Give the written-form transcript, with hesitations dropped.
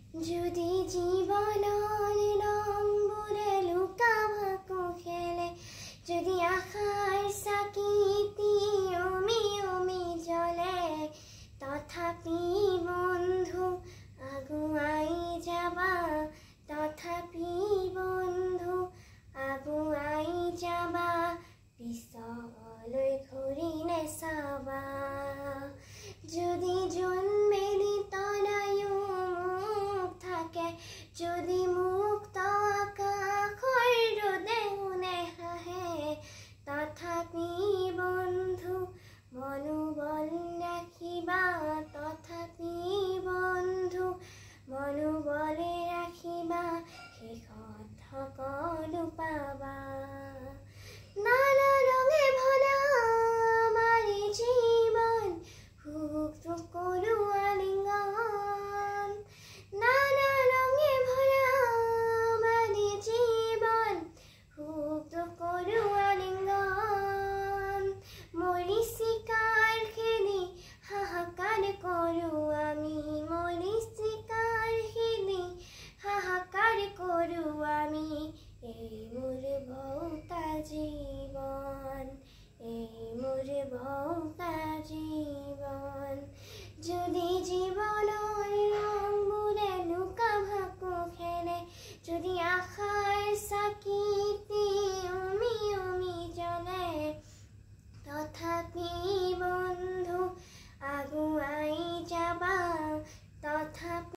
যদি জীবনৰ ৰংবোৰে লুকা ভাকু খেলে, যদি আশাৰ চাকিটি উমি উমি জ্বলে, তথাপি বন্ধু আগুৱাই যাবা, তথাপি বন্ধু আগুৱাই যাবা, পিছলৈ ঘূৰি নেচাবা। যদি জন্মেলি তৰায়ো মুখ থাকে, যদি মুক্ত আকাশৰ ৰ'দে নেহাহে, তথাপি বন্ধু মনোবল ৰাখিবা, তথাপি বন্ধু মনোবলে ৰাখিবা, শেষত সকলো পাবা। নানা ৰঙে ভৰা আমাৰ জীৱন, সুখ দুখ কৰো আলিঙ্গন। নানা ৰঙে ভৰা আমাৰ জীৱন, সুখ দুখ কৰো আলিঙ্গন। মৰিচিকাৰ খেদি হাহাকাৰ কৰো আমি, মৰিচিকাৰ খেদি হাহাকাৰ কৰো আমি। এই মোৰ ভৌতা জীৱন, এই মোৰ ভৌতা জীৱন। যদি জীৱনৰ ৰংবোৰে লুকা ভাকু খেলে, যদি আশাৰ চাকি